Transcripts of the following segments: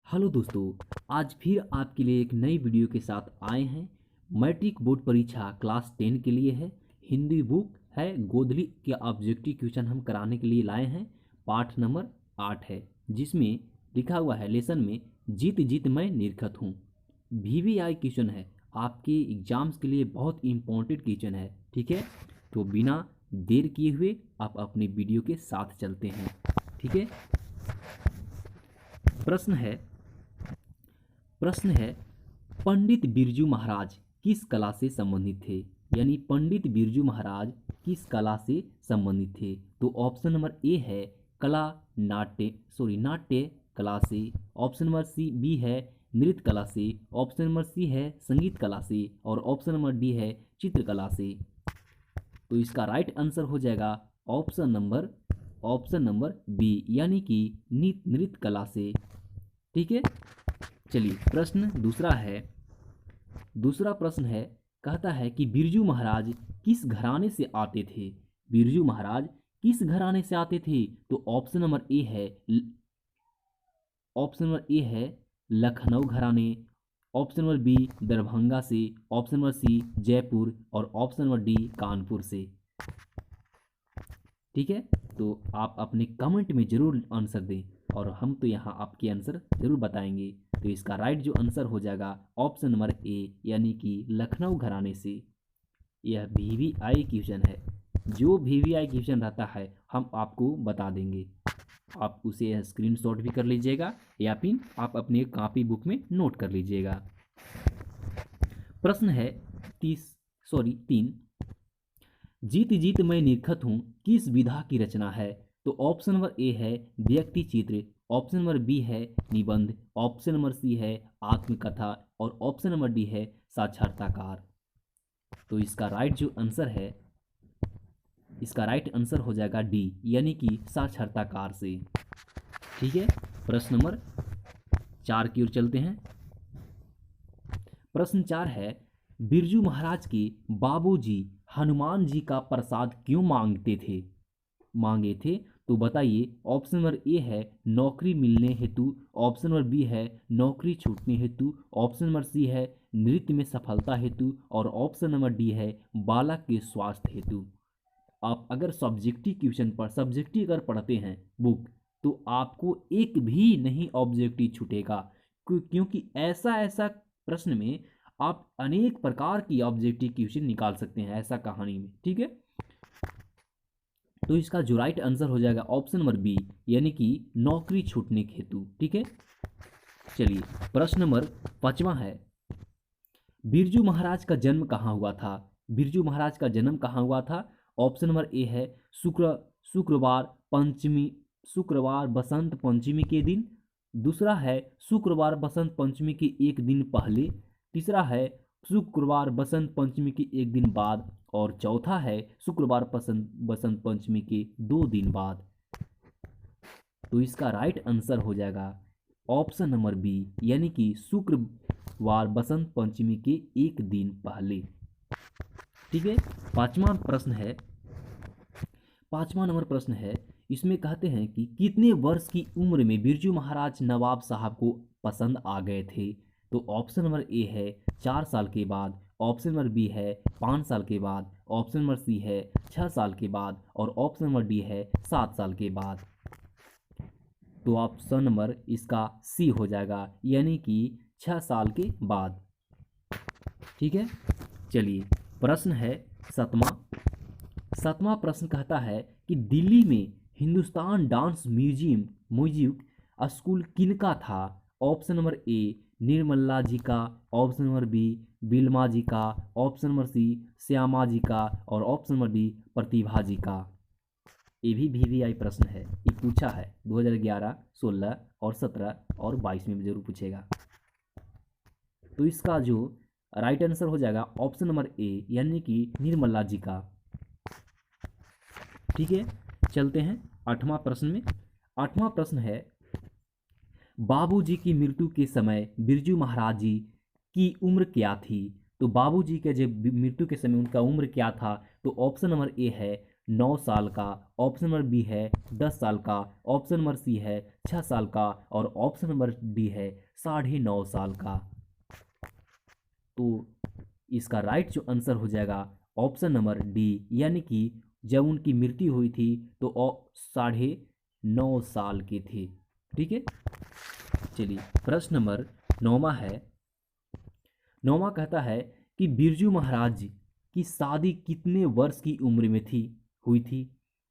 Hello दोस्तों, आज फिर आपके लिए एक नई वीडियो के साथ आए हैं। मैट्रिक बोर्ड परीक्षा क्लास 10 के लिए है। हिंदी बुक है गोदली के ऑब्जेक्टिव क्वेश्चन हम कराने के लिए लाए हैं। पाठ नंबर 8 है, जिसमें लिखा हुआ है लेसन में जीत जीत मैं निरखत हूँ। VVI क्वेश्चन है, आपके एग्जाम्स के लिए बहुत इंपॉर्टेंट क्वेश्चन है। ठीक है, तो बिना देर किए हुए आप अपने वीडियो के साथ चलते हैं। ठीक है, प्रश्न है प्रश्न है पंडित बिरजू महाराज किस कला से संबंधित थे? यानी पंडित बिरजू महाराज किस कला से संबंधित थे? तो ऑप्शन नंबर ए है कला नाट्य कला से। ऑप्शन नंबर बी है नृत्य कला से। ऑप्शन नंबर सी है संगीत कला से। और ऑप्शन नंबर डी है चित्रकला से। तो इसका राइट आंसर हो जाएगा ऑप्शन नंबर बी, यानी कि नृत्य कला से। ठीक है, चलिए दूसरा प्रश्न है, कहता है कि बिरजू महाराज किस घराने से आते थे? बिरजू महाराज किस घराने से आते थे? तो ऑप्शन नंबर ए है लखनऊ घराने। ऑप्शन नंबर बी दरभंगा से। Option number C Jaipur. और ऑप्शन नंबर डी कानपुर से। ठीक है, तो आप अपने कमेंट में जरूर आंसर दें और हम तो यहाँ आपके आंसर जरूर बताएंगे। तो इसका राइट जो आंसर हो जाएगा ऑप्शन नंबर ए, यानी कि लखनऊ घराने से। यह VVI क्वेश्चन है। जो VVI क्वेश्चन रहता है हम आपको बता देंगे। आप उसे स्क्रीनशॉट भी कर लीजिएगा या फिर आप अपने कॉपी बुक में नोट कर लीजिएगा। प्रश्न है 3 जीत जीत मैं निरखत हूँ किस विधा की रचना है? तो ऑप्शन नंबर ए है व्यक्ति चित्र। ऑप्शन नंबर बी है निबंध। ऑप्शन नंबर सी है आत्मकथा। और ऑप्शन नंबर डी है साक्षात्कार। तो इसका राइट आंसर हो जाएगा डी, यानी कि साक्षात्कार से। ठीक है, प्रश्न नंबर 4 की ओर चलते हैं। प्रश्न 4 है, बिरजू महाराज के बाबूजी हनुमान जी का प्रसाद क्यों मांगे थे? तो बताइए। ऑप्शन नंबर ए है नौकरी मिलने हेतु। ऑप्शन नंबर बी है नौकरी छूटने हेतु। ऑप्शन नंबर सी है नृत्य में सफलता हेतु। और ऑप्शन नंबर डी है बालक के स्वास्थ्य हेतु। आप अगर सब्जेक्टिव अगर पढ़ते हैं बुक, तो आपको एक भी नहीं ऑब्जेक्टिव छूटेगा, क्योंकि ऐसा प्रश्न में आप अनेक प्रकार की ऑब्जेक्टिव क्वेश्चन निकाल सकते हैं ऐसा कहानी में। ठीक है, तो इसका जो राइट आंसर हो जाएगा ऑप्शन नंबर बी, यानी कि नौकरी छूटने के हेतु। ठीक है, चलिए प्रश्न नंबर 5वां है, बिरजू महाराज का जन्म कहाँ हुआ था? बिरजू महाराज का जन्म कहाँ हुआ था? ऑप्शन नंबर ए है शुक्रवार बसंत पंचमी के दिन। दूसरा है शुक्रवार बसंत पंचमी के एक दिन पहले। तीसरा है शुक्रवार बसंत पंचमी के एक दिन बाद। और चौथा है शुक्रवार बसंत पंचमी के 2 दिन बाद। तो इसका राइट आंसर हो जाएगा ऑप्शन नंबर बी, यानी कि शुक्रवार बसंत पंचमी के एक दिन पहले। ठीक है, पांचवा नंबर प्रश्न है, इसमें कहते हैं कि कितने वर्ष की उम्र में बिरजू महाराज नवाब साहब को पसंद आ गए थे? तो ऑप्शन नंबर ए है 4 साल के बाद। ऑप्शन नंबर बी है 5 साल के बाद। ऑप्शन नंबर सी है 6 साल के बाद। और ऑप्शन नंबर डी है 7 साल के बाद। तो ऑप्शन नंबर इसका सी हो जाएगा, यानी कि 6 साल के बाद। ठीक है, चलिए प्रश्न है 7वां प्रश्न कहता है कि दिल्ली में हिंदुस्तान डांस म्यूजिक स्कूल किनका था? ऑप्शन नंबर ए निर्मला जी का। ऑप्शन नंबर बी बिल्मा जी का। ऑप्शन नंबर सी श्यामा जी का। और ऑप्शन नंबर डी प्रतिभा जी का। ये भी VVI प्रश्न है, ये पूछा है 2011, 16 और 17 और 22 में जरूर पूछेगा। तो इसका जो राइट आंसर हो जाएगा ऑप्शन नंबर ए, यानी कि निर्मला जी का। ठीक है, चलते हैं 8वां प्रश्न में। 8वां प्रश्न है, बाबूजी की मृत्यु के समय बिरजू महाराज जी की उम्र क्या थी? तो बाबूजी के जब मृत्यु के समय उनका उम्र क्या था? तो ऑप्शन नंबर ए है 9 साल का, ऑप्शन नंबर बी है 10 साल का, ऑप्शन नंबर सी है 6 साल का और ऑप्शन नंबर डी है 9.5 साल का। तो इसका राइट जो आंसर हो जाएगा ऑप्शन नंबर डी, यानी कि जब उनकी मृत्यु हुई थी तो 9.5 साल के थे। ठीक है, चलिए प्रश्न नंबर 9वां है। 9वां कहता है कि बिरजू महाराज की शादी कितने वर्ष की उम्र में हुई थी।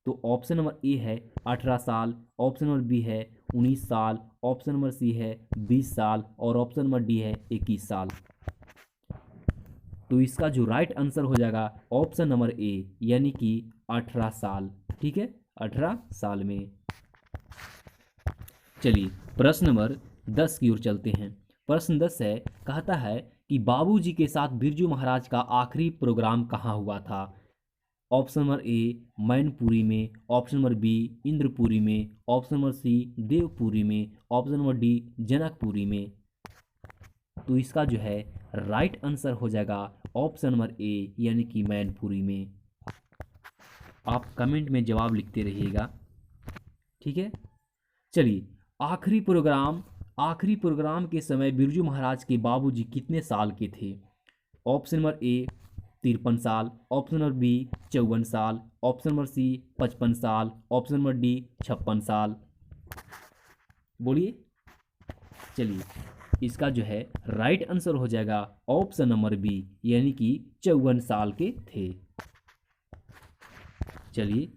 तो ऑप्शन नंबर ए है 18 साल, ऑप्शन नंबर बी है 19 साल, ऑप्शन नंबर सी है 20 साल और ऑप्शन नंबर डी है 21 साल। तो इसका जो राइट आंसर हो जाएगा ऑप्शन नंबर ए, यानी कि 18 साल। ठीक है, 18 साल में। चलिए प्रश्न नंबर 10 की ओर चलते हैं। प्रश्न 10 है, कहता है कि बाबूजी के साथ बिरजू महाराज का आखिरी प्रोग्राम कहाँ हुआ था। ऑप्शन नंबर ए मैनपुरी में, ऑप्शन नंबर बी इंद्रपुरी में, ऑप्शन नंबर सी देवपुरी में, ऑप्शन नंबर डी जनकपुरी में। तो इसका जो है राइट आंसर हो जाएगा ऑप्शन नंबर ए, यानी कि मैनपुरी में। आप कमेंट में जवाब लिखते रहिएगा। ठीक है, चलिए आखिरी प्रोग्राम के समय बिरजू महाराज के बाबूजी कितने साल के थे। ऑप्शन नंबर ए 53 साल, ऑप्शन नंबर बी 54 साल, ऑप्शन नंबर सी 55 साल, ऑप्शन नंबर डी 56 साल। बोलिए। चलिए इसका जो है राइट आंसर हो जाएगा ऑप्शन नंबर बी, यानी कि 54 साल के थे। चलिए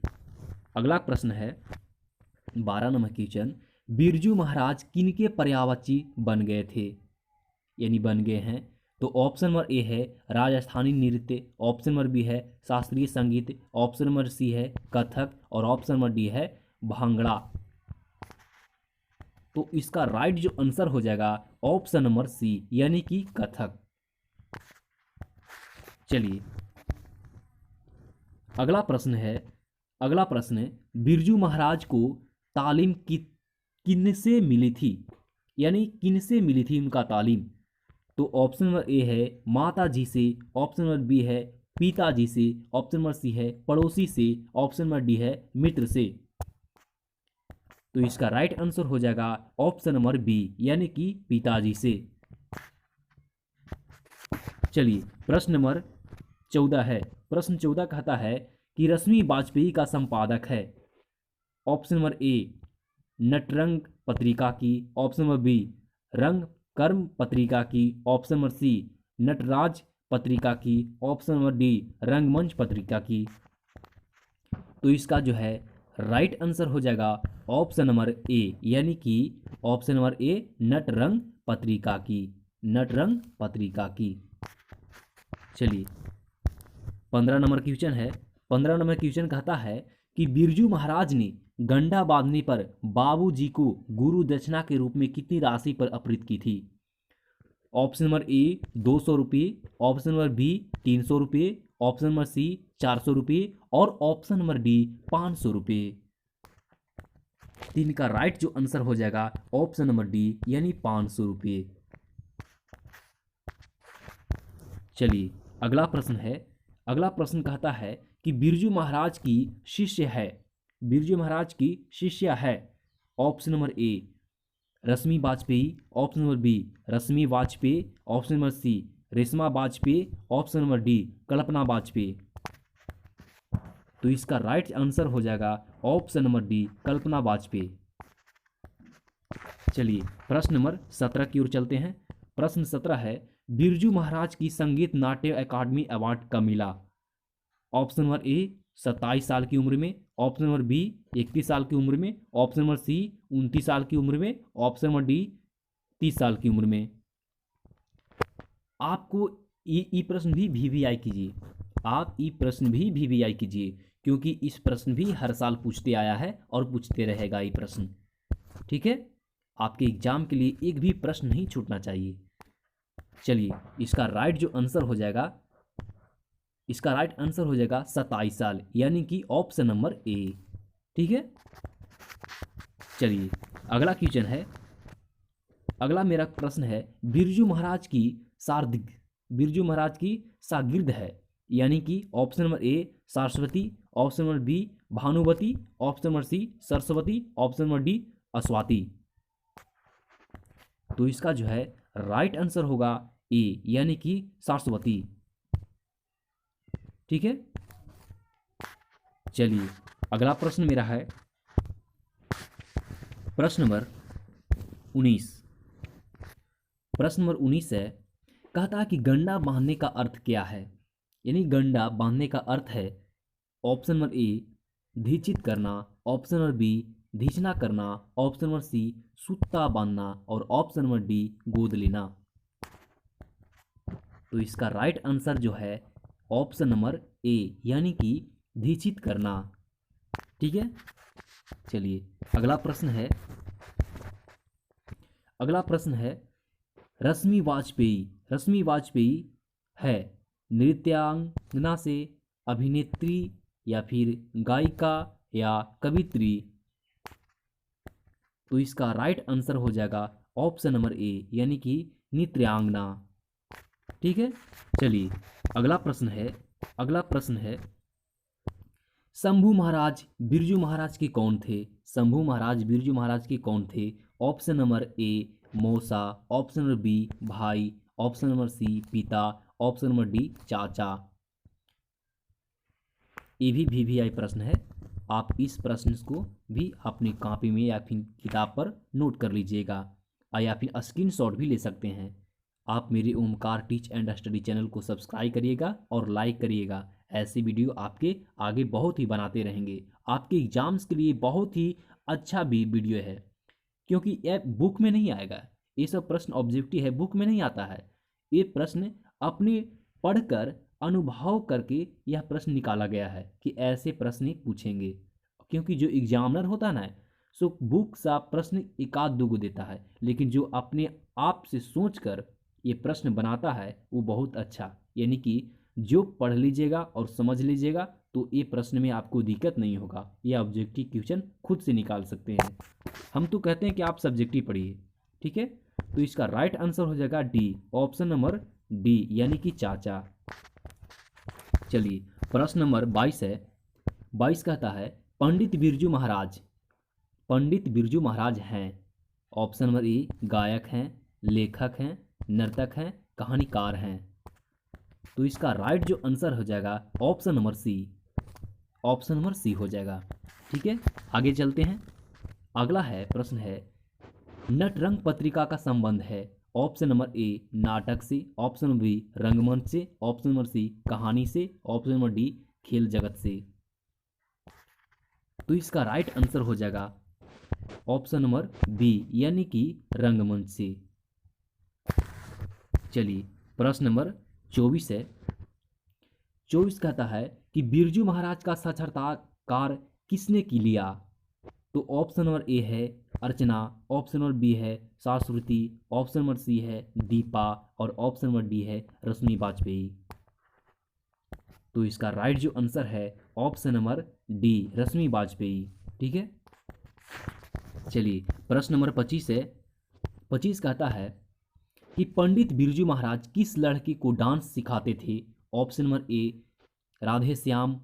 अगला प्रश्न है 12 नंबर क्वेश्चन, बिरजू महाराज किनके पर्यायवाची बन गए थे, यानी बन गए हैं। तो ऑप्शन नंबर ए है राजस्थानी नृत्य, ऑप्शन नंबर बी है शास्त्रीय संगीत, ऑप्शन नंबर सी है कथक और ऑप्शन नंबर डी है भांगड़ा। तो इसका राइट जो आंसर हो जाएगा ऑप्शन नंबर सी, यानी कि कथक। चलिए अगला प्रश्न है बिरजू महाराज को तालीम किनसे मिली थी, यानी किनसे मिली थी उनका तालीम। तो ऑप्शन नंबर ए है माता जी से, ऑप्शन नंबर बी है पिताजी से, ऑप्शन नंबर सी है पड़ोसी से, ऑप्शन नंबर डी है मित्र से। तो इसका राइट आंसर हो जाएगा ऑप्शन नंबर बी, यानी कि पिताजी से। चलिए प्रश्न नंबर 14 है। प्रश्न 14 कहता है कि रश्मि वाजपेयी का संपादक है। ऑप्शन नंबर ए नटरंग पत्रिका की, ऑप्शन नंबर बी रंग कर्म पत्रिका की, ऑप्शन नंबर सी नटराज पत्रिका की, ऑप्शन नंबर डी रंगमंच पत्रिका की। तो इसका जो है राइट आंसर हो जाएगा ऑप्शन नंबर ए, यानी कि ऑप्शन नंबर ए नटरंग पत्रिका की, नटरंग पत्रिका की। चलिए 15 नंबर क्वेश्चन है। 15 नंबर क्वेश्चन कहता है कि बिरजू महाराज ने गंडा बांधने पर बाबूजी को गुरु दक्षिणा के रूप में कितनी राशि पर अर्पित की थी। ऑप्शन नंबर ए 200 रुपये, ऑप्शन नंबर बी 300 रुपये, ऑप्शन नंबर सी 400 रुपये और ऑप्शन नंबर डी 500 रुपये। तीन का राइट जो आंसर हो जाएगा ऑप्शन नंबर डी, यानी 500 रुपये। चलिए अगला प्रश्न है। अगला प्रश्न कहता है कि बिरजू महाराज की शिष्य है, बिरजू महाराज की शिष्या है। Option number A Rashmi Vajpayee, option number B Rashmi Vajpayee, option number C Reshma Vajpayee, option number D Kalpana Vajpayee. तो इसका राइट आंसर हो जाएगा option number D Kalpana Vajpayee. चलिए प्रश्न नंबर 17 की ओर चलते हैं। प्रश्न 17 है बिरजू महाराज की संगीत नाट्य अकादमी अवार्ड कब मिला। ऑप्शन नंबर ए 27 साल की उम्र में, ऑप्शन नंबर बी 31 साल की उम्र में, ऑप्शन नंबर सी 29 साल की उम्र में, ऑप्शन नंबर डी 30 साल की उम्र में। आपको ई प्रश्न भी वीवीआई कीजिए, आप ई प्रश्न भी वीवीआई कीजिए, क्योंकि इस प्रश्न भी हर साल पूछते आया है और पूछते रहेगा ये प्रश्न। ठीक है, आपके एग्जाम के लिए एक भी प्रश्न नहीं छूटना चाहिए। चलिए इसका राइट जो आंसर हो जाएगा, इसका राइट आंसर हो जाएगा 27 साल, यानी कि ऑप्शन नंबर ए। ठीक है, चलिए अगला क्वेश्चन है। अगला मेरा प्रश्न है बिरजू महाराज की शागिर्द है, यानी कि option number A Saraswati, option number B Bhanuvati, option number C Saraswati, option number D Aswathi. तो इसका जो है राइट आंसर होगा ए, यानी कि सरस्वती। ठीक है, चलिए अगला प्रश्न मेरा है प्रश्न नंबर 19। प्रश्न नंबर 19 है, कहता है कि गंडा बांधने का अर्थ क्या है। यानी गंडा बांधने का अर्थ है ऑप्शन नंबर ए धीचित करना, ऑप्शन नंबर बी धीचना करना, ऑप्शन नंबर सी सूता बांधना और ऑप्शन नंबर डी गोद लेना। तो इसका राइट आंसर जो है ऑप्शन नंबर ए, यानी कि धीचित करना। ठीक है, चलिए अगला प्रश्न है, अगला प्रश्न है रश्मि वाजपेयी है नृत्यांगना से अभिनेत्री या फिर गायिका या कवित्री। तो इसका राइट आंसर हो जाएगा ऑप्शन नंबर ए, यानी कि नृत्यांगना। ठीक है, चलिए अगला प्रश्न है शंभू महाराज बिरजू महाराज के कौन थे। शंभू महाराज बिरजू महाराज के कौन थे। ऑप्शन नंबर ए मौसा, ऑप्शन नंबर बी भाई, ऑप्शन नंबर सी पिता, ऑप्शन नंबर डी चाचा। ये भी वीवीआई प्रश्न है, आप इस प्रश्न को भी अपनी कॉपी में या फिर किताब पर नोट कर लीजिएगा या फिर स्क्रीनशॉट भी ले सकते हैं। आप मेरे Omkar teach and study channel को सब्सक्राइब करिएगा और लाइक करिएगा। ऐसी वीडियो आपके आगे बहुत ही बनाते रहेंगे। आपके एग्जाम्स के लिए बहुत ही अच्छा भी वीडियो है, क्योंकि यह बुक में नहीं आएगा। ये सब प्रश्न ऑब्जेक्टिव है, बुक में नहीं आता है। ये प्रश्न अपने पढ़कर अनुभव करके यह प्रश्न निकाला गया है कि ऐसे प्रश्न पूछेंगे, क्योंकि जो एग्जामिनर होता है ना सो बुक सा प्रश्न एक आध दो देता है, लेकिन जो अपने आप से सोचकर ये प्रश्न बनाता है वो बहुत अच्छा, यानी कि जो पढ़ लीजिएगा और समझ लीजिएगा तो ये प्रश्न में आपको दिक्कत नहीं होगा। ये ऑब्जेक्टिव क्वेश्चन खुद से निकाल सकते हैं। हम तो कहते हैं कि आप सब्जेक्टिव पढ़िए। ठीक है, तो इसका राइट आंसर हो जाएगा डी, ऑप्शन नंबर डी, यानी कि चाचा। चलिए प्रश्न नंबर 22 है। 22 कहता है पंडित बिरजू महाराज हैं। ऑप्शन नंबर ए गायक हैं, लेखक हैं, नर्तक हैं, कहानीकार हैं। तो इसका राइट जो आंसर हो जाएगा ऑप्शन नंबर सी हो जाएगा। ठीक है, आगे चलते हैं। अगला है प्रश्न है नटरंग पत्रिका का संबंध है। ऑप्शन नंबर ए नाटक से, ऑप्शन नंबर बी रंगमंच से, ऑप्शन नंबर सी कहानी से, ऑप्शन नंबर डी खेल जगत से। तो इसका राइट आंसर हो जाएगा ऑप्शन नंबर बी, यानी कि रंगमंच से। चलिए प्रश्न नंबर 24 है। 24 कहता है कि बिरजू महाराज का साक्षात्कार किसने की लिया। तो ऑप्शन नंबर ए है अर्चना, ऑप्शन नंबर बी है शाश्वती, ऑप्शन नंबर सी है दीपा और ऑप्शन नंबर डी है रश्मि वाजपेयी। तो इसका राइट जो आंसर है option number D, Rashmi Vajpayee. ठीक है, चलिए प्रश्न नंबर 25 है। 25 कहता है कि पंडित बिरजू महाराज किस लड़की को डांस सिखाते थे। Option number A Radhe Shyam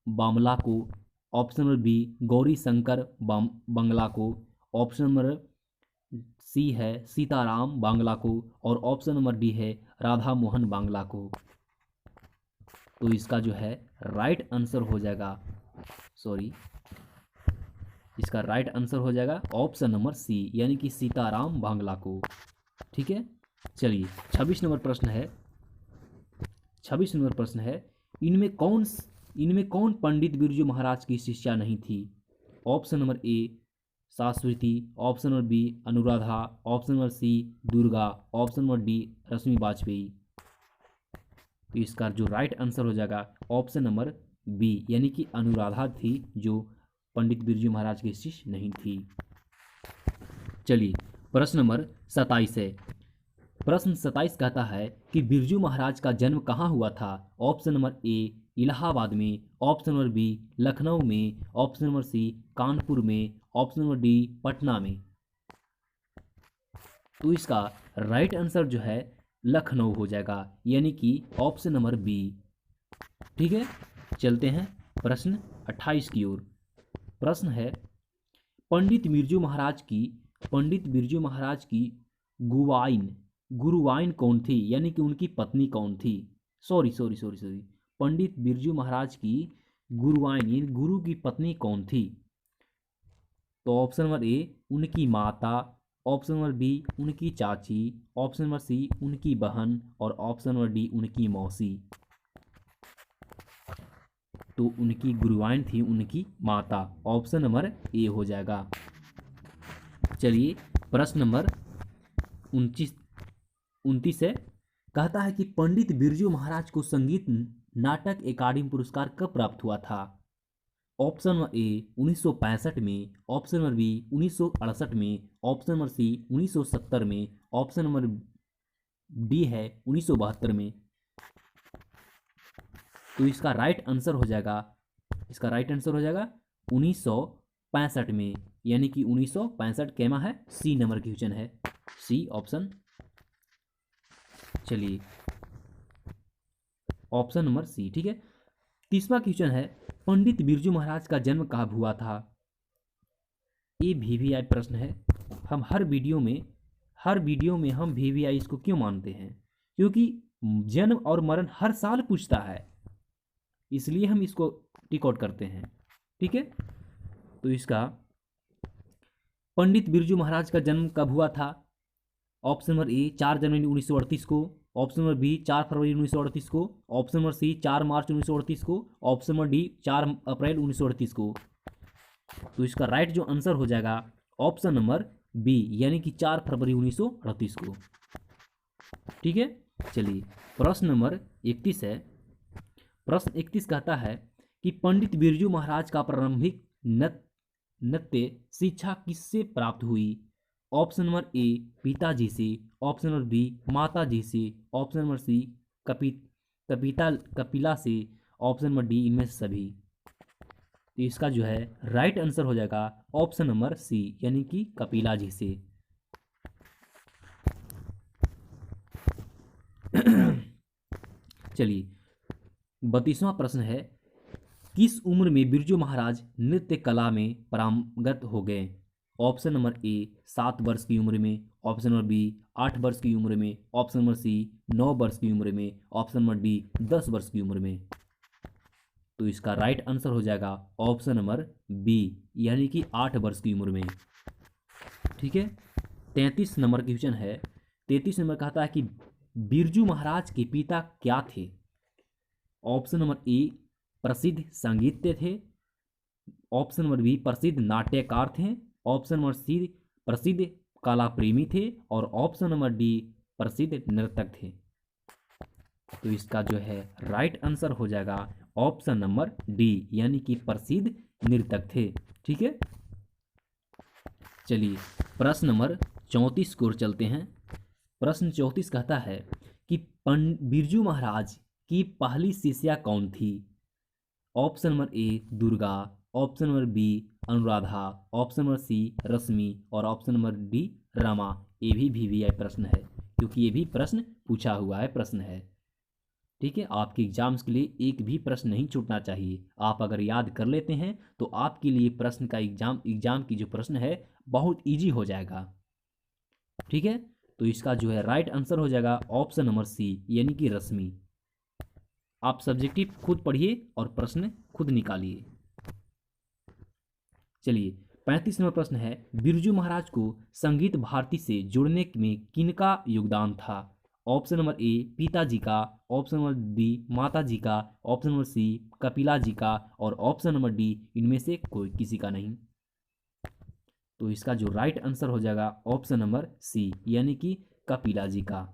Bamla को, option number B Gauri Shankar Bangla को, ऑप्शन नंबर सी है सीताराम बांग्ला को और ऑप्शन नंबर डी है राधा मोहन बांग्ला को। तो इसका जो है राइट आंसर हो जाएगा, इसका राइट आंसर हो जाएगा ऑप्शन नंबर सी, यानी कि सीताराम बांग्ला को। ठीक है, चलिए 26 नंबर प्रश्न है इनमें कौन पंडित बिरजू महाराज की शिष्या नहीं थी। Option number A Shashwati, option number B Anuradha, option number C Durga, option number D Rashmi Vajpayee. तो इसका जो राइट आंसर हो जाएगा ऑप्शन नंबर बी, यानी कि अनुराधा थी जो पंडित बिरजू महाराज की शिष्य नहीं थी। चलिए प्रश्न नंबर 27 है। प्रश्न 27 कहता है कि बिरजू महाराज का जन्म कहाँ हुआ था। ऑप्शन नंबर ए इलाहाबाद में, ऑप्शन नंबर बी लखनऊ में, ऑप्शन नंबर सी कानपुर में, ऑप्शन नंबर डी पटना में। तो इसका राइट आंसर जो है लखनऊ हो जाएगा, यानी कि ऑप्शन नंबर बी। ठीक है, चलते हैं प्रश्न 28 की ओर। प्रश्न है, पंडित बिरजू महाराज की गुरुवाइन कौन थी, यानी कि उनकी पत्नी कौन थी। सॉरी, पंडित बिरजू महाराज की गुरुवाइन यानी गुरु की पत्नी कौन थी। तो ऑप्शन नंबर ए उनकी माता, ऑप्शन नंबर बी उनकी चाची, ऑप्शन नंबर सी उनकी बहन और ऑप्शन नंबर डी उनकी मौसी। तो उनकी गुरुवाइन थी उनकी माता, ऑप्शन नंबर ए हो जाएगा। चलिए प्रश्न नंबर 29 है, कहता है कि पंडित बिरजू महाराज को संगीत नाटक अकादमी पुरस्कार कब प्राप्त हुआ था। ऑप्शन नंबर ए 1965 में, ऑप्शन नंबर बी 1968 में, ऑप्शन नंबर सी 1970 में, ऑप्शन नंबर डी है 1972 में। तो इसका राइट आंसर हो जाएगा 1965 में, यानी कि 1965 कैमा है, सी नंबर क्वेश्चन है, सी ऑप्शन। चलिए ऑप्शन नंबर सी, ठीक है। 30वां क्वेश्चन है, पंडित बिरजू महाराज का जन्म कब हुआ था। ये VVI प्रश्न है। हम हर वीडियो में हम VVI इसको क्यों मानते हैं, क्योंकि जन्म और मरण हर साल पूछता है, इसलिए हम इसको टिक आउट करते हैं, ठीक है। तो इसका पंडित बिरजू महाराज का जन्म कब हुआ था। ऑप्शन नंबर ए 4 जनवरी 1938 को, ऑप्शन नंबर बी 4 फरवरी 1938 को, ऑप्शन नंबर सी 4 मार्च 1938 को, ऑप्शन नंबर डी 4 अप्रैल 1938 को। तो इसका राइट जो आंसर हो जाएगा ऑप्शन नंबर बी, यानी कि 4 फरवरी 1938 को, ठीक है। चलिए प्रश्न नंबर 31 है। प्रश्न 31 कहता है कि पंडित बिरजू महाराज का प्रारंभिक नृत्य शिक्षा किससे प्राप्त हुई। ऑप्शन नंबर ए पिताजी से, ऑप्शन नंबर बी माता जी से, ऑप्शन नंबर सी कपिला से, ऑप्शन नंबर डी इनमें से सभी। तो इसका जो है राइट आंसर हो जाएगा ऑप्शन नंबर सी, यानी कि कपिला जी से। चलिए 32वां प्रश्न है, किस उम्र में बिरजू महाराज नृत्य कला में पारंगत हो गए। ऑप्शन नंबर ए 7 वर्ष की उम्र में, ऑप्शन नंबर बी 8 वर्ष की उम्र में, ऑप्शन नंबर सी 9 वर्ष की उम्र में, ऑप्शन नंबर डी 10 वर्ष की उम्र में। तो इसका राइट आंसर हो जाएगा ऑप्शन नंबर बी, यानी कि 8 वर्ष की उम्र में, ठीक है। 33 नंबर क्वेश्चन है। 33 नंबर कहता है कि बिरजू महाराज के पिता क्या थे। ऑप्शन नंबर ए प्रसिद्ध संगीतज्ञ थे, ऑप्शन नंबर बी प्रसिद्ध नाट्यकार थे, ऑप्शन नंबर सी प्रसिद्ध कला प्रेमी थे और ऑप्शन नंबर डी प्रसिद्ध नर्तक थे। तो इसका जो है राइट आंसर हो जाएगा ऑप्शन नंबर डी, यानी कि प्रसिद्ध नर्तक थे, ठीक है। चलिए प्रश्न नंबर 34 को चलते हैं। प्रश्न 34 कहता है कि बिरजू महाराज की पहली शिष्या कौन थी। Option number A Durga, option number B Anuradha, option number C Rashmi और ऑप्शन नंबर डी रमा। ये भी VVI प्रश्न है, क्योंकि ये भी प्रश्न पूछा हुआ है प्रश्न है, ठीक है। आपके एग्जाम्स के लिए एक भी प्रश्न नहीं छूटना चाहिए। आप अगर याद कर लेते हैं तो आपके लिए प्रश्न का एग्जाम की जो प्रश्न है बहुत ईजी हो जाएगा, ठीक है। तो इसका जो है राइट आंसर हो जाएगा ऑप्शन नंबर सी, यानी कि रश्मि। आप सब्जेक्टिव खुद पढ़िए और प्रश्न खुद निकालिए। चलिए 35 नंबर प्रश्न है, बिरजू महाराज को संगीत भारती से जुड़ने में किनका योगदान था। ऑप्शन नंबर ए पिताजी का, ऑप्शन नंबर बी माता जी का, ऑप्शन नंबर सी कपिला जी का और ऑप्शन नंबर डी इनमें से कोई किसी का नहीं। तो इसका जो राइट आंसर हो जाएगा ऑप्शन नंबर सी, यानी कि कपिला जी का।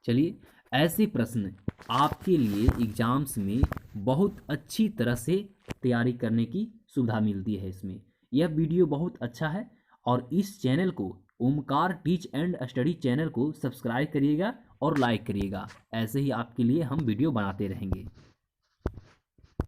चलिए ऐसे प्रश्न आपके लिए एग्जाम्स में बहुत अच्छी तरह से तैयारी करने की सुविधा मिलती है इसमें। यह वीडियो बहुत अच्छा है और इस चैनल को Omkar teach and study channel को सब्सक्राइब करिएगा और लाइक करिएगा। ऐसे ही आपके लिए हम वीडियो बनाते रहेंगे।